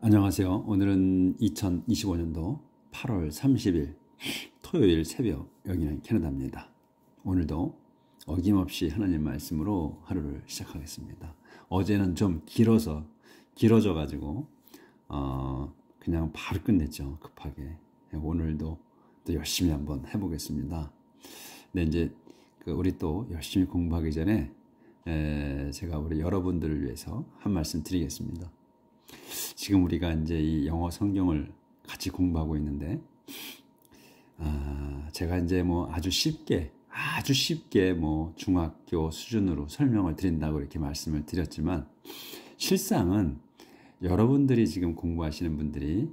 안녕하세요. 오늘은 2025년도 8월 30일 토요일 새벽, 여기는 캐나다입니다. 오늘도 어김없이 하나님 말씀으로 하루를 시작하겠습니다. 어제는 좀 길어져 가지고 그냥 바로 끝냈죠. 급하게. 오늘도 또 열심히 한번 해보겠습니다. 근데 이제 우리 또 열심히 공부하기 전에 제가 우리 여러분들을 위해서 한 말씀 드리겠습니다. 지금 우리가 이제 이 영어 성경을 같이 공부하고 있는데, 제가 이제 뭐 아주 쉽게 뭐 중학교 수준으로 설명을 드린다고 이렇게 말씀을 드렸지만, 실상은 여러분들이 지금 공부하시는 분들이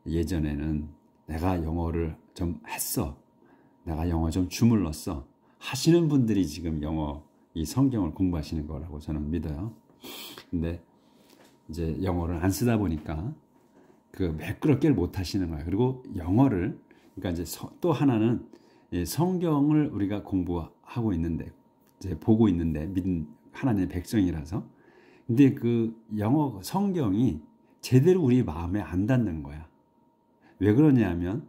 예전에는 내가 영어를 좀 했어, 내가 영어 좀 주물렀어 하시는 분들이 지금 이 성경을 공부하시는 거라고 저는 믿어요. 근데 이제 영어를 안 쓰다 보니까 매끄럽게 못 하시는 거예요. 그리고 영어를, 그러니까 이제 또 하나는 성경을 우리가 공부하고 있는데, 이제 보고 있는데, 믿는 하나님의 백성이라서. 근데 영어 성경이 제대로 우리 마음에 안 닿는 거야. 왜 그러냐면,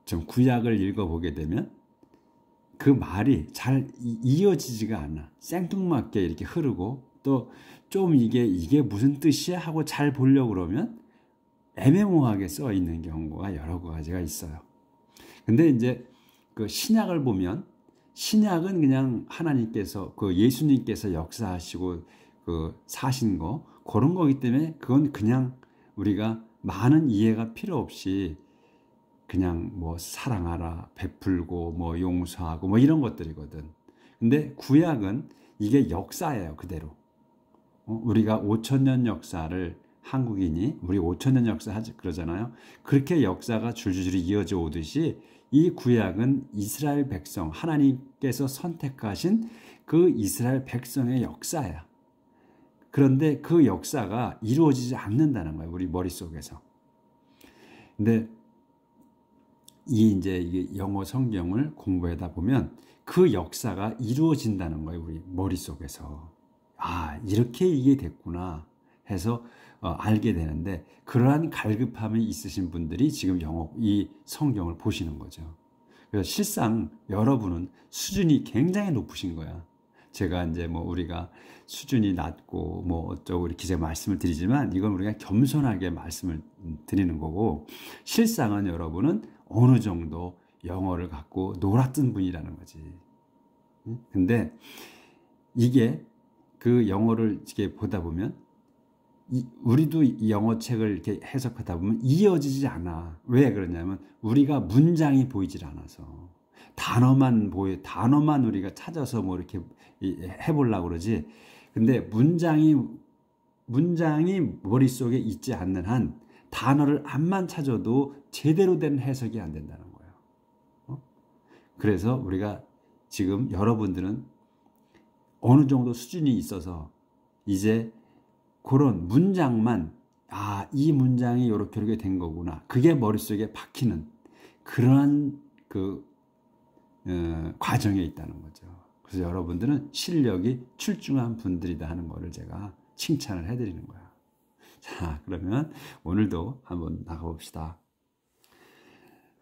좀 구약을 읽어보게 되면 그 말이 잘 이어지지가 않아. 생뚱맞게 이렇게 흐르고, 또 좀 이게 무슨 뜻이야 하고 잘 보려고 그러면 애매모호하게 써 있는 경우가 여러 가지가 있어요. 근데 이제 신약을 보면, 신약은 그냥 하나님께서 예수님께서 역사하시고 사신 거, 그런 거기 때문에 그건 그냥 우리가 많은 이해가 필요 없이 그냥 뭐 사랑하라, 베풀고 뭐 용서하고 뭐 이런 것들이거든. 근데 구약은 이게 역사예요, 그대로. 우리가 5,000년 역사를, 한국인이 우리 5,000년 역사 그러잖아요. 그렇게 역사가 줄줄이 이어져 오듯이 이 구약은 이스라엘 백성, 하나님께서 선택하신 그 이스라엘 백성의 역사야. 그런데 그 역사가 이루어지지 않는다는 거예요, 우리 머릿속에서. 근데 이제 영어 성경을 공부하다 보면 그 역사가 이루어진다는 거예요, 우리 머릿속에서. 이렇게 이게 됐구나 해서 알게 되는데, 그러한 갈급함이 있으신 분들이 지금 이 성경을 보시는 거죠. 그래서 실상 여러분은 수준이 굉장히 높으신 거야. 제가 이제 뭐 우리가 수준이 낮고 뭐 어쩌고 이렇게 제가 말씀을 드리지만, 이건 우리가 겸손하게 말씀을 드리는 거고, 실상은 여러분은 어느 정도 영어를 갖고 놀았던 분이라는 거지. 근데 이게 영어를 이렇게 보다 보면, 우리도 이 영어 책을 이렇게 해석하다 보면 이어지지 않아. 왜 그러냐면 우리가 문장이 보이질 않아서. 단어만 우리가 찾아서 뭐 이렇게 해보려고 그러지. 근데 문장이 머릿속에 있지 않는 한 단어를 암만 찾아도 제대로 된 해석이 안 된다는 거예요. 그래서 우리가 지금 여러분들은 어느 정도 수준이 있어서 이제 그런 문장만, 이 문장이 이렇게 된 거구나, 그게 머릿속에 박히는 그러한 과정에 있다는 거죠. 그래서 여러분들은 실력이 출중한 분들이다 하는 거를 제가 칭찬을 해드리는 거야. 자, 그러면 오늘도 한번 나가봅시다.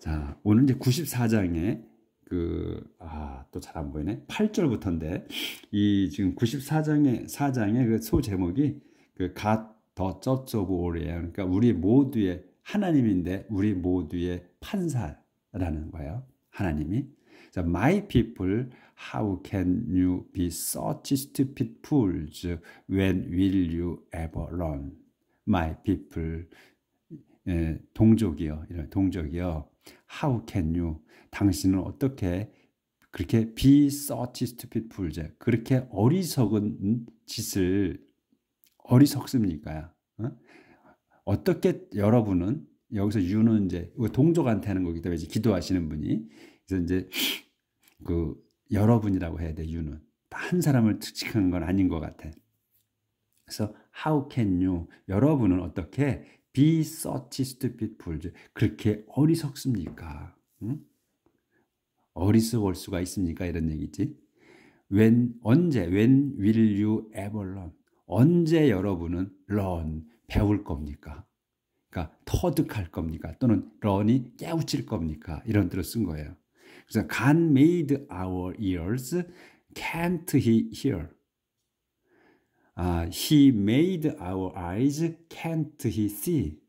자, 오늘 이제 94장에 또 잘 안 보이네. 8절부터인데, 지금 94장의 그 소제목이 God the Judge of All이에요. 그러니까 우리 모두의, 하나님인데 우리 모두의 판사라는 거예요, 하나님이. 자, My people, how can you be such stupid fools? When will you ever learn? My people, 동족이요. How can you? 당신은 어떻게 그렇게 be such stupid fools? 그렇게 어리석은 짓을, 어리석습니까? 어떻게 여러분은, 여기서 you는 이제 동족한테 하는 거기 때문에 기도하시는 분이, 그래서 이제 여러분이라고 해야 돼. you는 한 사람을 특징한 건 아닌 것 같아. 그래서 how can you, 여러분은 어떻게 be such stupid fools, 그렇게 어리석습니까? 어리석을 수가 있습니까? 이런 얘기지. when will you ever learn? 언제 여러분은 learn, 배울 겁니까? 그러니까 터득할 겁니까? 또는 learn이 깨우칠 겁니까? 이런 뜻으로 쓴 거예요. 그래서 God made our ears, can't he hear? He made our eyes, can't he see?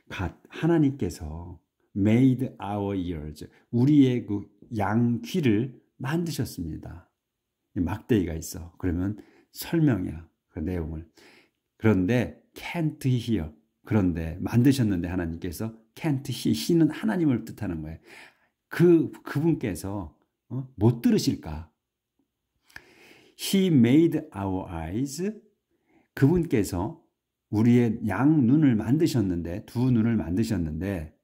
God, 하나님께서 made our ears, 우리의 그 양귀를 만드셨습니다. 막대기가 있어. 그러면 설명이야. 그 내용을. 그런데 can't he hear? 그런데 만드셨는데 하나님께서 can't he, he는 하나님을 뜻하는 거예요. 그분께서 못 들으실까? He made our eyes. 그분께서 우리의 양 눈을 만드셨는데, 두 눈을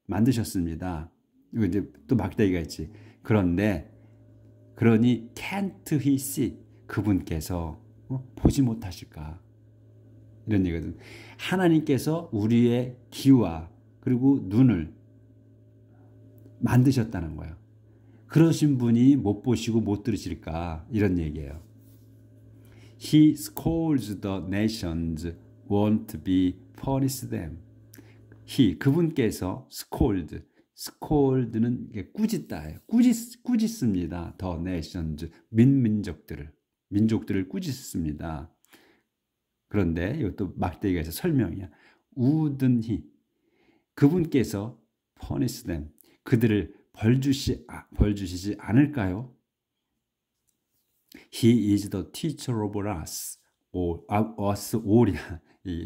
만드셨습니다. 이거 이제 또 막대기가 있지. 그러니 can't he see? 그분께서 보지 못하실까? 이런 얘기거든. 하나님께서 우리의 귀와 그리고 눈을 만드셨다는 거예요. 그러신 분이 못 보시고 못 들으실까? 이런 얘기예요. He scolds the nations, won't be punish them. 그분께서 scold는 꾸짖다예요. 꾸짖습니다. The nations, 민족들을 꾸짖습니다. 그런데 이것도 막대기가 있어 설명이야. wouldn't he? 그분께서 punish them, 그들을 벌 주시지 않을까요? He is the teacher of us. us all이야.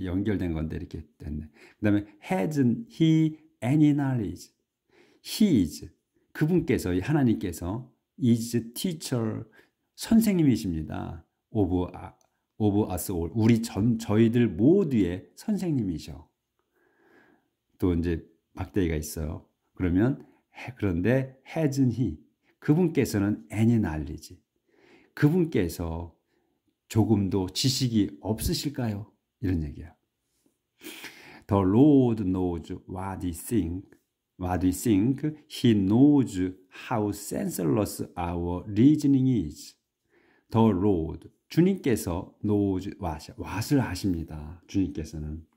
연결된 건데 이렇게 됐네. 그 다음에 hasn't he any knowledge? He is, 그분께서, 하나님께서 is teacher, 선생님이십니다. of us all, 저희들 모두의 선생님이셔. 또 이제 막대기가 있어요. 그런데 hasn't he? 그분께서는 any knowledge, 그분께서 조금도 지식이 없으실까요? 이런 얘기야. The Lord knows what we think. He knows how senseless our reasoning is. The Lord, 주님께서 knows what을 아십니다. 주님께서는.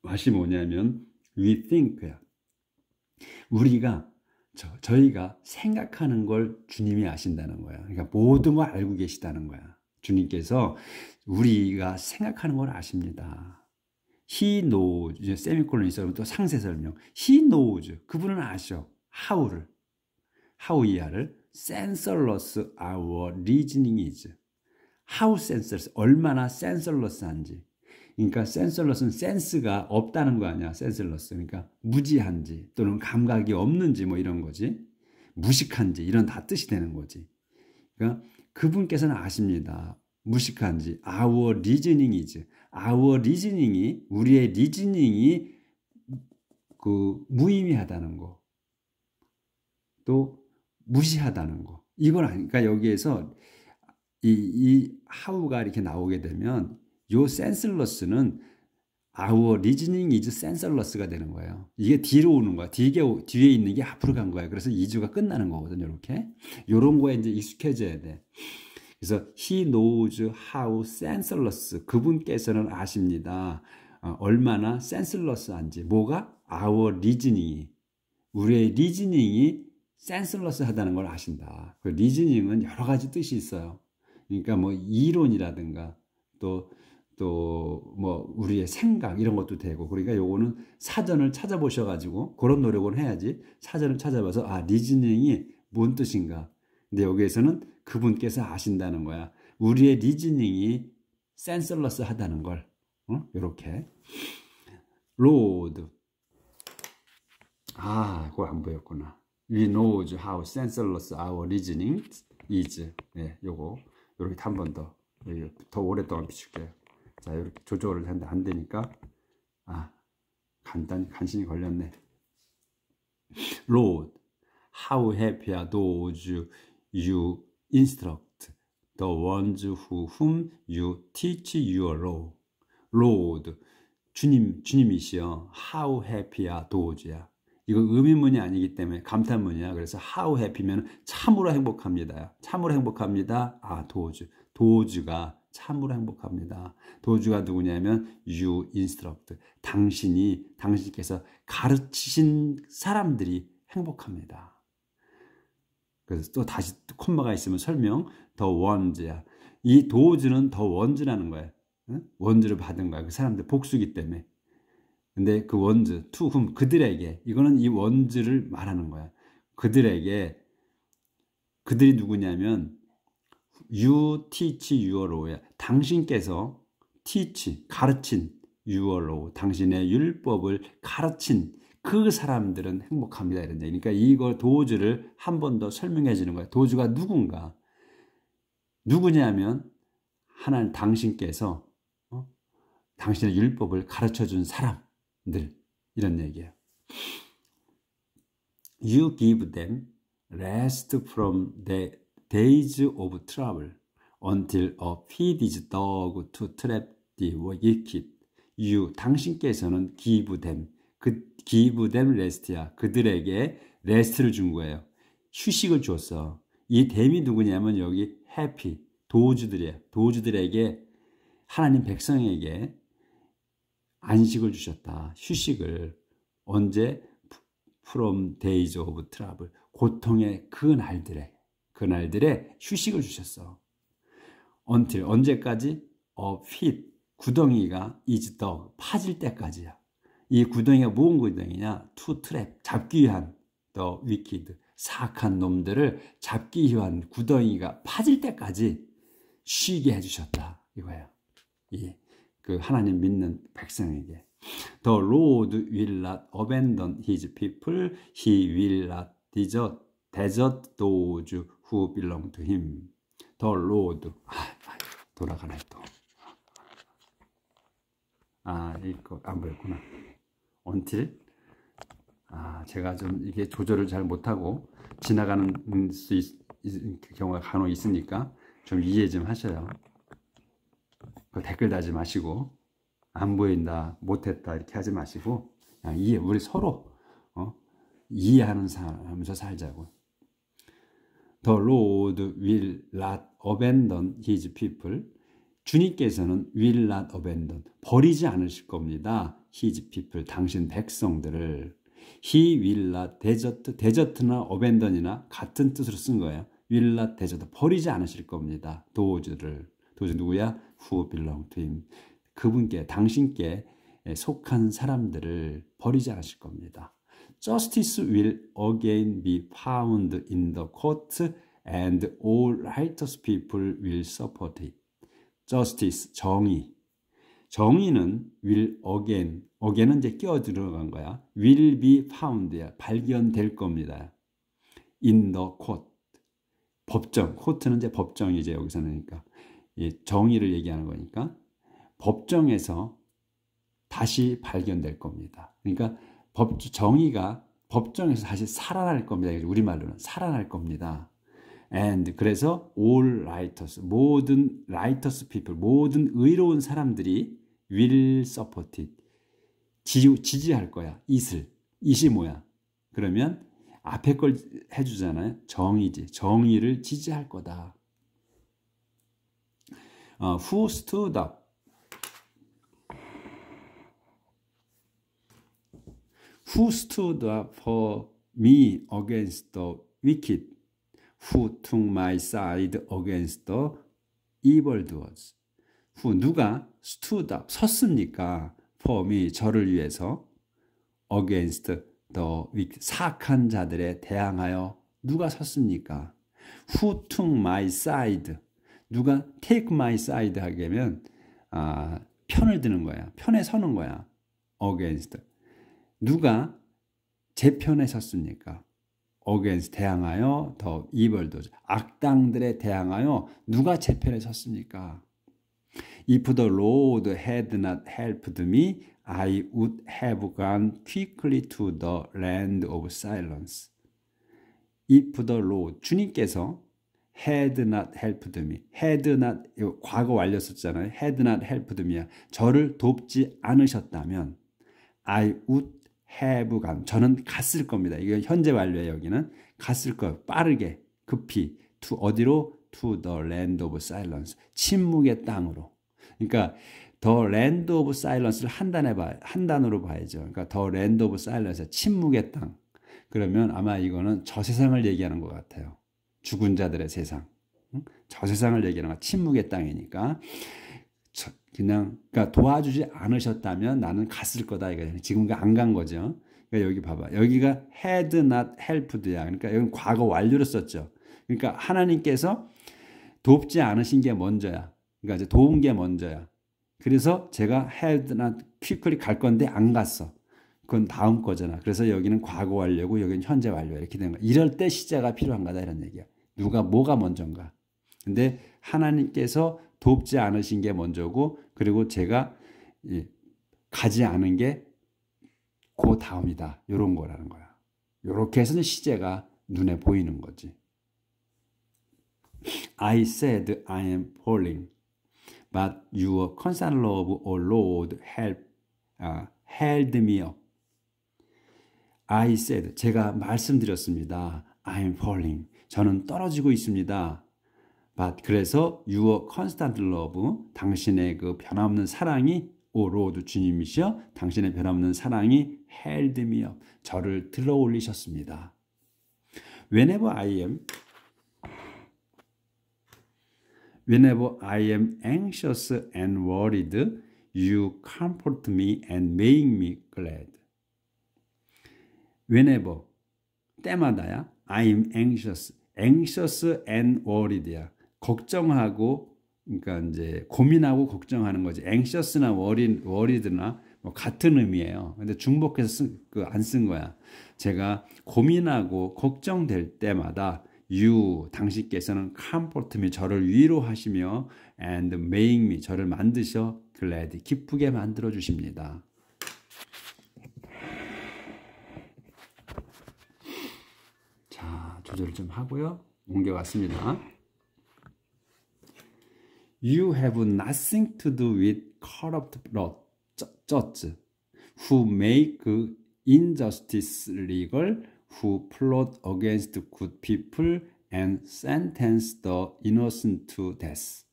what이 뭐냐면 we think야. 저희가 생각하는 걸 주님이 아신다는 거야. 그러니까 모든 걸 알고 계시다는 거야. 주님께서 우리가 생각하는 걸 아십니다. He knows, 이제 세미콜론 있어요. 또 상세 설명. He knows, 그분은 아셔. how 이하를 senseless our reasoning is. how senseless, 얼마나 senseless한지. 그러니까 senseless는 센스가 없다는 거 아니야. senseless. 그러니까 무지한지 또는 감각이 없는지 뭐 이런 거지. 무식한지 이런 다 뜻이 되는 거지. 그러니까 그분께서는 아십니다. 무식한지. Our reasoning is. Our reasoning이, 우리의 리즈닝이 무의미하다는 거. 또 무시하다는 거. 이걸 아니까 여기에서 이 how가 이렇게 나오게 되면 요 senseless는 our reasoning is senseless가 되는 거예요. 이게 뒤로 오는 거야. 뒤에 있는 게 앞으로 간 거야. 그래서 2주가 끝나는 거거든요. 이렇게. 요런 거에 이제 익숙해져야 돼. 그래서 he knows how senseless, 그분께서는 아십니다. 얼마나 senseless한지. 뭐가? our reasoning이, 우리의 리즈닝이 senseless 하다는 걸 아신다. 그 리즈닝은 여러 가지 뜻이 있어요. 그러니까 뭐 이론이라든가 또 뭐 우리의 생각 이런 것도 되고, 그러니까 요거는 사전을 찾아보셔가지고 그런 노력을 해야지. 사전을 찾아봐서 리즈닝이 뭔 뜻인가. 근데 여기에서는 그분께서 아신다는 거야. 우리의 리즈닝이 senseless 하다는 걸. 요렇게. Lord. 그거 안 보였구나. We know how senseless our reasoning is. 네, 요거 요렇게 한 번 더 오랫동안 비출게요. 자, 이렇게 조절을 했는데 안 되니까 간신히 걸렸네. Lord, how happy are those you instruct, the ones whom you teach your law. Lord, 주님이시여. How happy are those야. 이거 의미문이 아니기 때문에 감탄문이야. 그래서 how happy면 참으로 행복합니다. 참으로 행복합니다. those. those가 참으로 행복합니다. 도주가 누구냐면 you instruct. 당신께서 가르치신 사람들이 행복합니다. 그래서 또 다시 콤마가 있으면 설명, the ones야. 이 도주는 the ones라는 거예요. 원주를 받은 거야. 그 사람들 복수기 때문에. 근데 그 원즈, to whom, 그들에게, 이거는 이 원즈를 말하는 거야. 그들이 누구냐면 you teach your law야. 당신께서 teach, 가르친 your law, 당신의 율법을 가르친 그 사람들은 행복합니다. 이런 얘기. 그러니까 이거 도주를 한 번 더 설명해 주는 거야. 도주가 누구냐면 하나님 당신께서 당신의 율법을 가르쳐 준 사람들, 이런 얘기예요. You give them rest from the days of trouble until a feed is dug to trap the wicked. You, 당신께서는 give them rest야. 그들에게 레스트를 준 거예요. 휴식을 줬어. 이 them이 누구냐면 여기 happy, 도주들이에요. 도주들에게, 하나님 백성에게 안식을 주셨다. 휴식을. 언제? From days of trouble. 고통의 그 날들에 휴식을 주셨어. Until, 언제까지? feet, 구덩이가 is dug, 파질 때까지야. 이 구덩이가 무슨 구덩이냐? To trap, 잡기 위한 the wicked, 사악한 놈들을 잡기 위한 구덩이가 파질 때까지 쉬게 해주셨다. 이거예요. 그 하나님 믿는 백성에게. The Lord will not abandon his people. He will not desert those who belong to him. The Lord. 돌아가네 또. 이거 안 보였구나. Until. 제가 좀 이게 조절을 잘 못하고 지나가는 경우가 간혹 있으니까 좀 이해 좀 하셔요. 댓글 달지 마시고, 안 보인다, 못했다 이렇게 하지 마시고, 그냥 우리 서로 이해하는 사람에서 살자고. The Lord will not abandon his people. 주님께서는 will not abandon, 버리지 않으실 겁니다. his people, 당신 백성들을. He will not desert, desert나 abandon이나 같은 뜻으로 쓴 거예요. will not desert, 버리지 않으실 겁니다. 도주 누구야? Who belong to him. 그분께, 당신께 속한 사람들을 버리지 않으실 겁니다. Justice will again be found in the court and all righteous people will support it. Justice, 정의는 will again은 이제 끼어 들어간 거야. will be found야. 발견될 겁니다. in the court. 법정. court는 이제 법정이죠. 여기서는. 그러니까 정의를 얘기하는 거니까 법정에서 다시 발견될 겁니다. 그러니까 정의가 법정에서 다시 살아날 겁니다. 우리말로는 살아날 겁니다. And 그래서 all righteous, 모든 righteous people, 모든 의로운 사람들이 will support it. 지지할 거야. it이 뭐야? 그러면 앞에 걸 해주잖아요. 정의지. 정의를 지지할 거다. Who stood up? Who stood up for me against the wicked? Who took my side against the evildoers? 누가 stood up, 섰습니까? For me, 저를 위해서 against the wicked, 사악한 자들에 대항하여 누가 섰습니까? Who took my side? 누가 take my side 하게 하면 편을 드는 거야. 편에 서는 거야. against. 누가 제 편에 섰습니까? against, 대항하여 the evildoers, 악당들에 대항하여 누가 제 편에 섰습니까? If the Lord had not helped me, I would have gone quickly to the land of silence. If the Lord, 주님께서 had not helped me, had not, 과거 완료 썼잖아요. had not helped me, 저를 돕지 않으셨다면 I would have gone, 저는 갔을 겁니다. 이게 현재 완료예요. 여기는 갔을 거예요. 빠르게, 급히 to 어디로? to the land of silence. 침묵의 땅으로. 그러니까 the land of silence를 한 단어로 봐야죠. 그러니까 the land of silence, 침묵의 땅. 그러면 아마 이거는 저 세상을 얘기하는 것 같아요. 죽은 자들의 세상. 저 세상을 얘기하는 거, 침묵의 땅이니까. 그냥 그러니까 도와주지 않으셨다면 나는 갔을 거다 이거예요. 지금 안 간 거죠. 그러니까 여기 봐봐. 여기가 had not helped야. 그러니까 여기 과거 완료를 썼죠. 그러니까 하나님께서 돕지 않으신 게 먼저야. 그러니까 이제 도운 게 먼저야. 그래서 제가 had not quickly 갈 건데 안 갔어. 그건 다음 거잖아. 그래서 여기는 과거 완료고 여기는 현재 완료 이렇게 된 거야. 이럴 때 시제가 필요한 거다 이런 얘기야. 뭐가 먼저인가. 근데 하나님께서 돕지 않으신 게 먼저고 그리고 제가 가지 않은 게 그 다음이다. 이런 거라는 거야. 이렇게 해서 시제가 눈에 보이는 거지. I said I am falling, but your constant love, O Lord, held me up. I said, 제가 말씀드렸습니다. I am falling. 저는 떨어지고 있습니다. But 그래서 your constant love, 당신의 그 변함없는 사랑이 O Lord 주님이시여 당신의 변함없는 사랑이 held me up. 저를 들어 올리셨습니다. Whenever I am anxious and worried, you comfort me and make me glad. Whenever, 때마다야. I am anxious and worried야. 걱정하고, 그러니까 이제 고민하고 걱정하는 거지. anxious나 worried나 뭐 같은 의미예요. 근데 중복해서 안 쓴 거야. 제가 고민하고 걱정될 때마다 you, 당신께서는 comfort me, 저를 위로하시며 and make me, 저를 만드셔 glad, 기쁘게 만들어 주십니다. 자, 조절을 좀 하고요. 옮겨왔습니다. You have nothing to do with corrupt judges who make injustice legal, who plot against good people and sentence the innocent to death.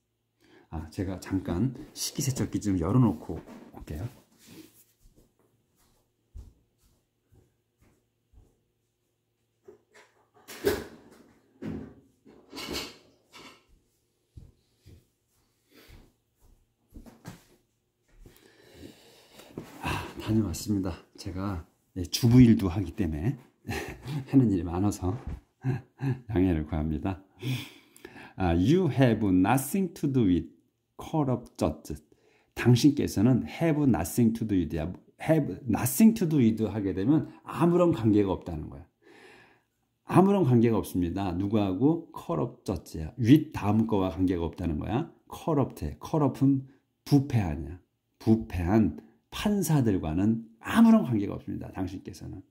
제가 잠깐 식기세척기 좀 열어놓고 올게요. 다녀왔습니다. 제가 주부일도 하기 때문에 하는 일이 많아서 양해를 구합니다. You have nothing to do with corrupt judges. 당신께서는 have nothing to do with야. have nothing to do with 하게 되면 아무런 관계가 없다는 거야. 아무런 관계가 없습니다. 누구하고? corrupt judge야. with 다음 거와 관계가 없다는 거야. corrupt해. corrupt은 부패하냐. 부패한 판사들과는 아무런 관계가 없습니다. 당신께서는.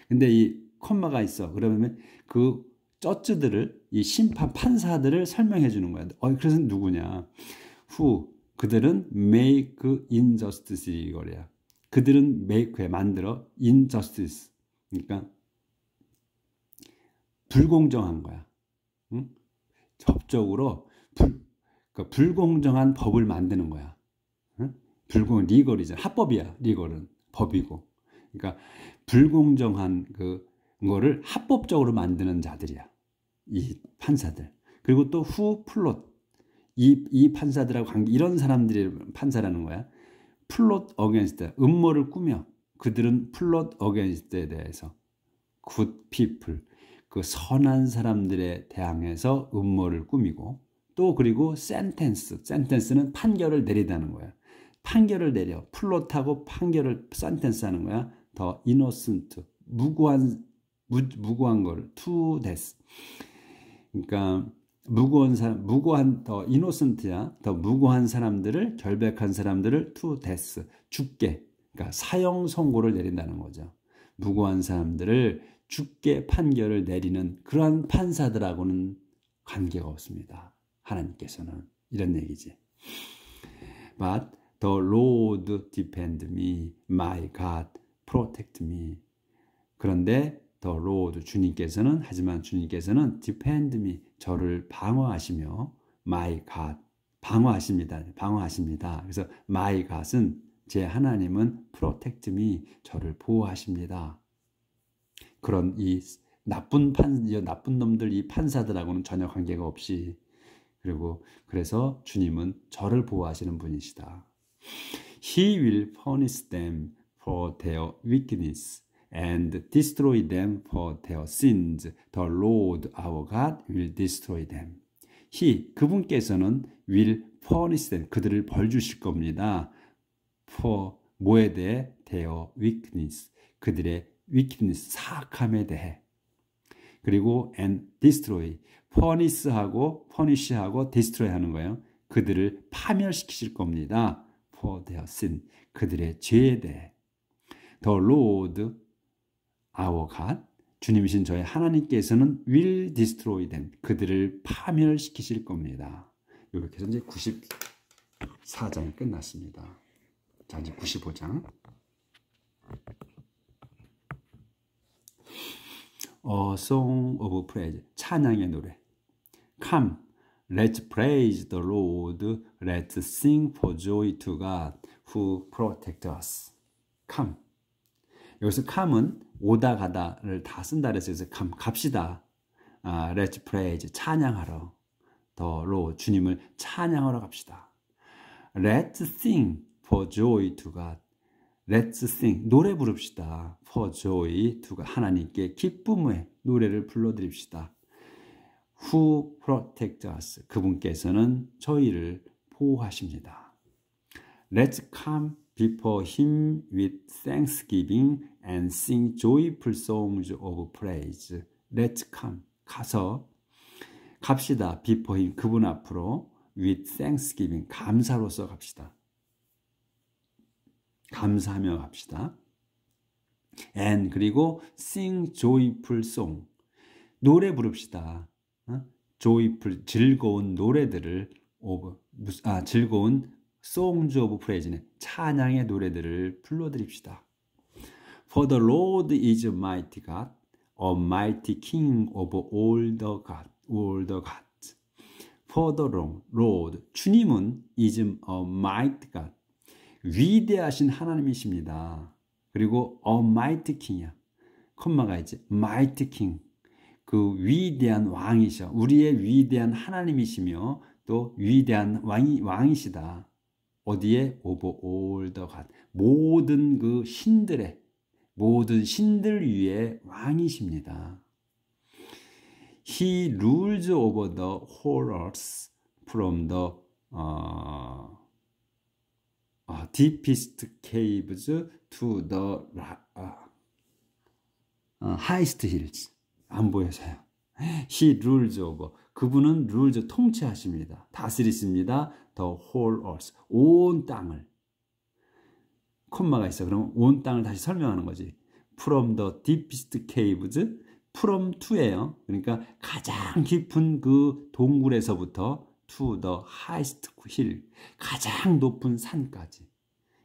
근데 이 콤마가 있어. 그러면 그 저즈들을, 이 심판 판사들을 설명해 주는 거야. 그래서 누구냐? who, 그들은 make injustice 이거래요. 그들은 make에 만들어 injustice. 그러니까 불공정한 거야. 응? 법적으로 불공정한 법을 만드는 거야. 리걸이잖아. 합법이야. 리걸은 법이고. 그러니까 불공정한 그거를 합법적으로 만드는 자들이야. 이 판사들. 그리고 또 who plot. 이 판사들하고 관계, 이런 사람들이 판사라는 거야. plot against. 음모를 꾸며. 그들은 plot against에 대해서 good people. 그 선한 사람들에 대항해서 음모를 꾸미고 또 그리고 sentence는 판결을 내리다는 거야. 판결을 내려. 플롯하고 판결을 센텐스 하는 거야. 더 innocent. 무고한 거를 to death. 그러니까 더 innocent야. 더 무고한 사람들을, 결백한 사람들을 to death. 죽게. 그러니까 사형 선고를 내린다는 거죠. 무고한 사람들을 죽게 판결을 내리는 그러한 판사들하고는 관계가 없습니다. 하나님께서는. 이런 얘기지. But the Lord defend me, my God protect me. 그런데 The Lord 주님께서는 하지만 주님께서는 defend me 저를 방어하시며 my God 방어하십니다. 그래서 my God은 제 하나님은 protect me 저를 보호하십니다. 그런 이 나쁜 놈들 이 판사들하고는 전혀 관계가 없이 그리고 그래서 주님은 저를 보호하시는 분이시다. He will punish them for their wickedness and destroy them for their sins. The Lord our God will destroy them. He 그분께서는 will punish them 그들을 벌 주실 겁니다. For 뭐에 대해 their wickedness 그들의 wickedness 사악함에 대해 그리고 and destroy punish하고 destroy 하는 거예요. 그들을 파멸시키실 겁니다. For their sin 그들의 죄에 대해 The Lord our God 주님이신 저의 하나님께서는 will destroy them 그들을 파멸시키실 겁니다. 이렇게 해서 이제 94장이 끝났습니다. 자 이제 95장 A song of praise 찬양의 노래 Come, let's praise the Lord. Let's sing for joy to God who protects us. Come. 여기서 come은 오다 가다를 다 쓴다 그래서 come 갑시다. Let's praise 찬양하러. The Lord 주님을 찬양하러 갑시다. Let's sing for joy to God. Let's sing 노래 부릅시다. For joy to God 하나님께 기쁨의 노래를 불러드립시다. Who protect us 그분께서는 저희를 보호하십니다. Let's come before him with thanksgiving and sing joyful songs of praise. Let's come 갑시다. before him 그분 앞으로 with thanksgiving 감사로서 갑시다. 감사하며 갑시다. and 그리고 sing joyful song 노래 부릅시다. joyful 즐거운 노래들을 즐거운 songs of praise네 찬양의 노래들을 불러드립시다. For the Lord is mighty God, a mighty King of all the gods. For the Lord 주님은 is a mighty God 위대하신 하나님이십니다. 그리고 a mighty King이야. 콤마가 있지. mighty King 그 위대한 왕이셔. 우리의 위대한 하나님이시며 또 위대한 왕이시다. 어디에? Over all the God. 모든 그 모든 신들 위에 왕이십니다. He rules over the whole earth from the deepest caves to the highest hills. 안 보여서요. He rules over. 그분은 rules 통치하십니다. 다스리십니다. The whole earth. 온 땅을. 콤마가 있어. 그러면 온 땅을 다시 설명하는 거지. From the deepest caves. from to예요. 그러니까 가장 깊은 그 동굴에서부터 to the highest hill. 가장 높은 산까지.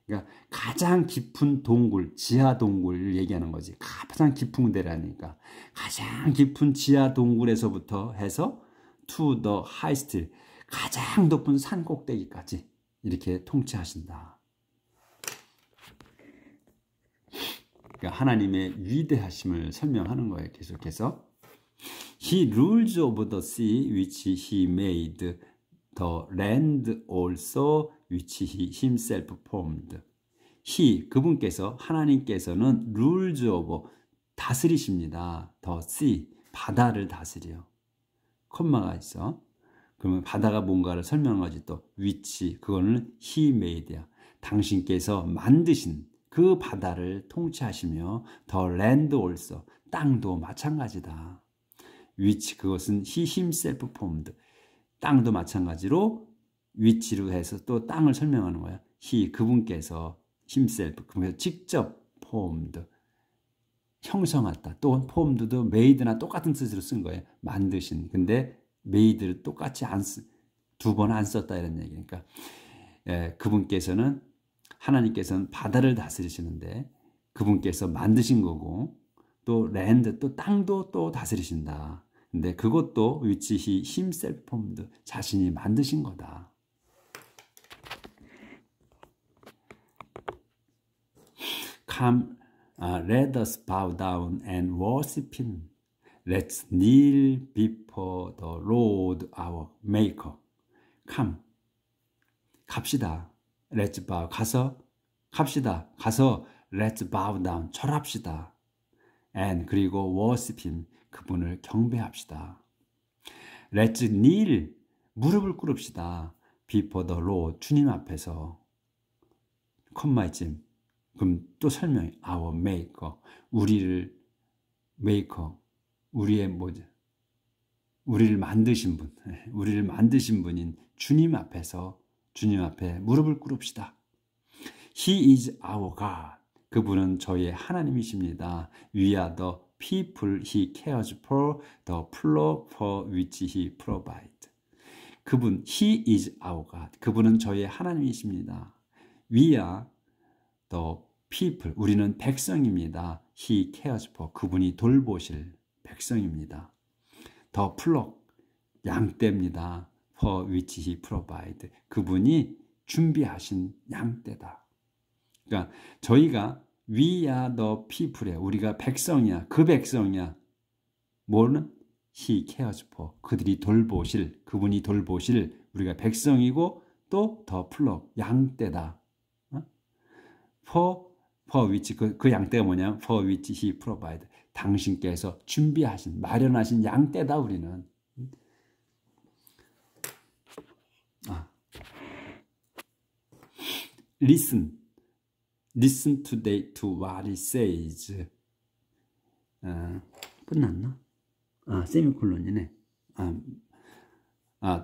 그러니까 가장 깊은 동굴, 지하 동굴을 얘기하는 거지. 가장 깊은 데라니까. 가장 깊은 지하 동굴에서부터 해서 to the highest hill. 가장 높은 산 꼭대기까지 이렇게 통치하신다. 그러니까 하나님의 위대하심을 설명하는 거예요. 계속해서. He rules over the sea which he made, the land also which he himself formed. He, 그분께서, 하나님께서는 rules over, 다스리십니다. The sea, 바다를 다스려. 콤마가 있어. 그러면 바다가 뭔가를 설명하지 또 which, 그거는 he made야. 당신께서 만드신 그 바다를 통치하시며 the land also, 땅도 마찬가지다. which, 그것은 he himself formed. 땅도 마찬가지로 위치로 해서 또 땅을 설명하는 거야. he 그분께서 himself 그분께서 직접 formed 형성했다. 또 formed도 made나 똑같은 뜻으로 쓴 거예요. 만드신. 근데 made를 똑같이 두 번 안 썼다 이런 얘기니까 그분께서는 하나님께서는 바다를 다스리시는데 그분께서 만드신 거고 또 랜드, 또 땅도 또 다스리신다. 근데 그것도 which he himself formed, 자신이 만드신 거다. Come, let us bow down and worship him. Let's kneel before the Lord our Maker. Come, 갑시다. Let's bow, 갑시다. 가서 let's bow down, 절합시다. And 그리고 worship him, 그분을 경배합시다. Let's kneel, 무릎을 꿇읍시다. Before the Lord, 주님 앞에서. 컴마이쯤. 그럼 또 설명해. Our Maker, 우리를 Maker, 우리의 뭐죠? 우리를 만드신 분, 우리를 만드신 분인 주님 앞에서, 주님 앞에 무릎을 꿇읍시다. He is our God. 그분은 저희의 하나님이십니다. We are the people he cares for, the flock for which he provides. 그분, he is our God. 그분은 저희의 하나님이십니다. We are the people. 우리는 백성입니다. He cares for. 그분이 돌보실 백성입니다. The flock. 양떼입니다. For which he provides. 그분이 준비하신 양떼다. 그러니까 저희가 we are the people에 우리가 백성이야. 그 백성이야. 뭐는? he cares for. 그들이 돌보실, 그분이 돌보실 우리가 백성이고 또 the flock, 양떼다. for which 그 양떼가 뭐냐? for which he provides. 당신께서 준비하신, 마련하신 양떼다 우리는. Listen today to what he says. 끝났나? 세미콜론이네.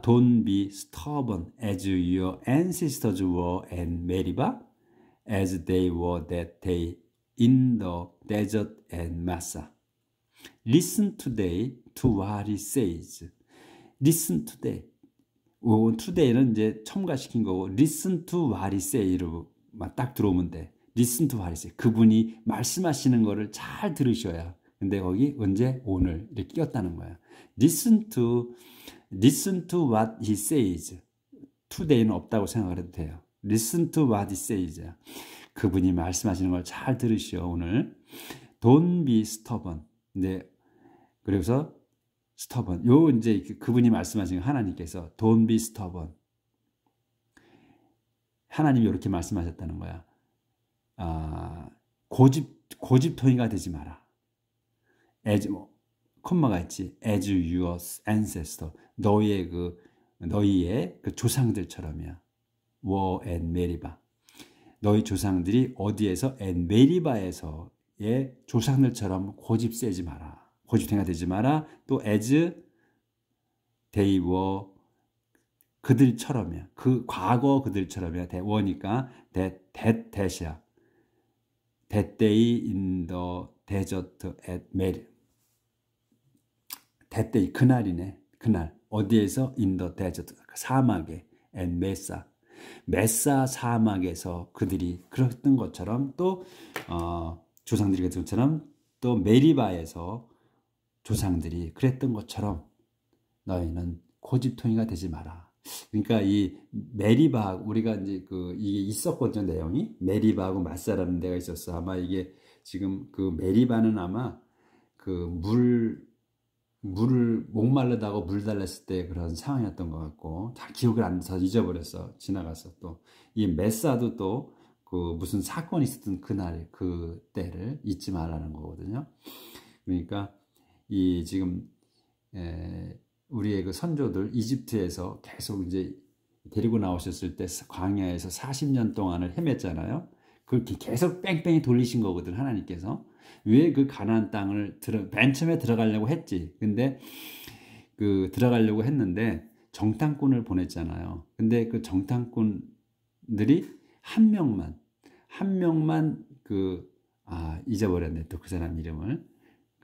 Don't be stubborn as your ancestors were in Meribah, as they were that day in the desert and Massa. Listen today to what he says. Listen today. today는 이제 첨가시킨 거고, listen to what he say로 딱 들어오면 돼. listen to what he say. 그분이 말씀하시는 거를 잘 들으셔야. 근데 거기 언제? 오늘 이렇게 끼웠다는 거야. listen to what he says. today는 없다고 생각을 해도 돼요. listen to what he says. 그분이 말씀하시는 걸 잘 들으시오 오늘. Don't be stubborn. 네. 그래서 stubborn. 요 이제 그분이 말씀하신 하나님께서 Don't be stubborn. 하나님이 이렇게 말씀하셨다는 거야. 고집통이가 되지 마라. as 콤마가 있지. as your ancestor. 너희의 그 조상들처럼이야. were and Meribah. 너희 조상들이 어디에서? and 메리바에서의 조상들처럼 고집 세지 마라. 고집탱이가 되지 마라. 또 as they were, 그들처럼이야. 그 과거 그들처럼이야. were니까 that이야. that day in the desert at Meribah. that day, 그날이네. 그날 어디에서? in the desert, 사막에. and Massa. 메사 사막에서 그들이 그랬던 것처럼 또 조상들이 그랬던 것처럼 또 메리바에서 조상들이 그랬던 것처럼 너희는 고집통이가 되지 마라. 그러니까 이 메리바, 우리가 이제 이게 있었거든요, 내용이. 메리바하고 마사라는 데가 있었어. 아마 이게 지금 그 메리바는 아마 물을 목말르다고 물 달랬을 때 그런 상황이었던 것 같고, 다 기억을 안 나서 잊어버렸어. 지나갔어. 또 이 메사도 또 무슨 사건이 있었던 그날 그때를 잊지 말라는 거거든요. 그러니까 이 지금 우리의 그 선조들 이집트에서 계속 이제 데리고 나오셨을 때 광야에서 40년 동안을 헤맸잖아요. 그렇게 계속 뺑뺑이 돌리신 거거든, 하나님께서. 왜 그 가나안 땅을 맨 처음에 들어가려고 했지. 근데 들어가려고 했는데 정탐꾼을 보냈잖아요. 근데 그 정탐꾼들이 한 명만 잊어버렸네. 또 그 사람 이름을.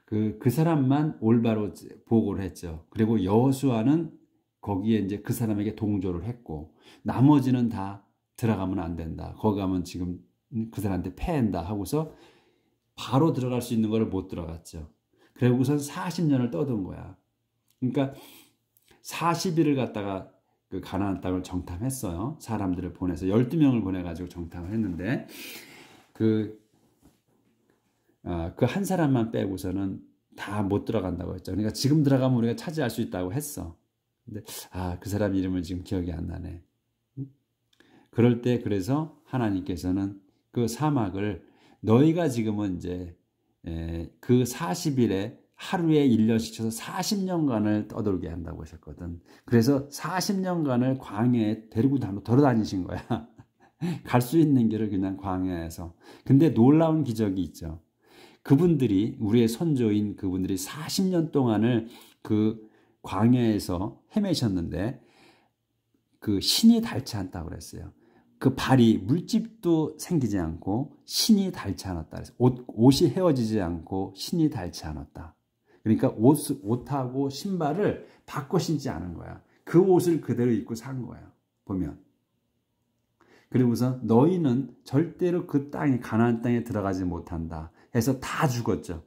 그 사람만 올바로 보고를 했죠. 그리고 여호수아는 거기에 이제 그 사람에게 동조를 했고, 나머지는 다 들어가면 안 된다. 거기 가면 지금 그 사람한테 패한다 하고서 바로 들어갈 수 있는 걸 못 들어갔죠. 그리고선 40년을 떠돈 거야. 그러니까 40일을 갖다가 그 가나안 땅을 정탐했어요. 사람들을 보내서 12명을 보내가지고 정탐을 했는데 그 한 사람만 빼고서는 다 못 들어간다고 했죠. 그러니까 지금 들어가면 우리가 차지할 수 있다고 했어. 근데 그 사람 이름을 지금 기억이 안 나네. 그럴 때 그래서 하나님께서는 그 사막을 너희가 지금은 이제 그 40일에 하루에 1년씩 쳐서 40년간을 떠돌게 한다고 하셨거든. 그래서 40년간을 광야에 데리고 돌아다니신 거야. 갈 수 있는 길을 그냥 광야에서. 근데 놀라운 기적이 있죠. 그분들이 우리의 선조인 그분들이 40년 동안을 그 광야에서 헤매셨는데 그 신이 닳지 않다고 그랬어요. 그 발이 물집도 생기지 않고 신이 닳지 않았다. 옷이 헤어지지 않고 신이 닳지 않았다. 그러니까 옷하고 신발을 바꿔 신지 않은 거야. 그 옷을 그대로 입고 산 거야. 보면. 그리고서 너희는 절대로 그 땅에 가나안 땅에 들어가지 못한다 해서 다 죽었죠.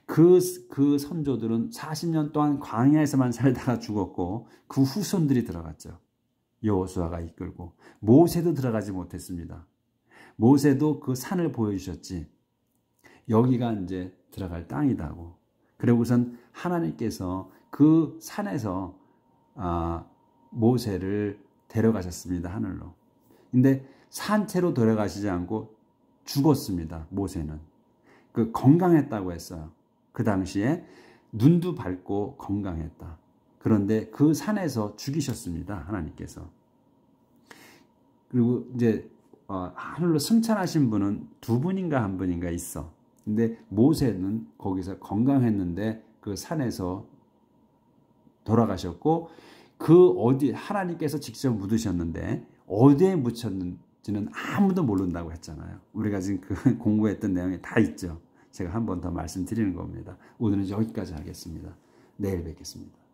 그 선조들은 40년 동안 광야에서만 살다가 죽었고 그 후손들이 들어갔죠. 여호수아가 이끌고 모세도 들어가지 못했습니다. 모세도 그 산을 보여주셨지. 여기가 이제 들어갈 땅이다고. 그리고선 하나님께서 그 산에서 모세를 데려가셨습니다. 하늘로. 근데 산채로 데려가시지 않고 죽었습니다. 모세는. 그 건강했다고 했어요. 그 당시에 눈도 밝고 건강했다. 그런데 그 산에서 죽이셨습니다. 하나님께서. 그리고 이제 하늘로 승천하신 분은 두 분인가 한 분인가 있어. 근데 모세는 거기서 건강했는데 그 산에서 돌아가셨고 하나님께서 직접 묻으셨는데 어디에 묻혔는지는 아무도 모른다고 했잖아요. 우리가 지금 그 공부했던 내용이 다 있죠. 제가 한 번 더 말씀드리는 겁니다. 오늘은 여기까지 하겠습니다. 내일 뵙겠습니다.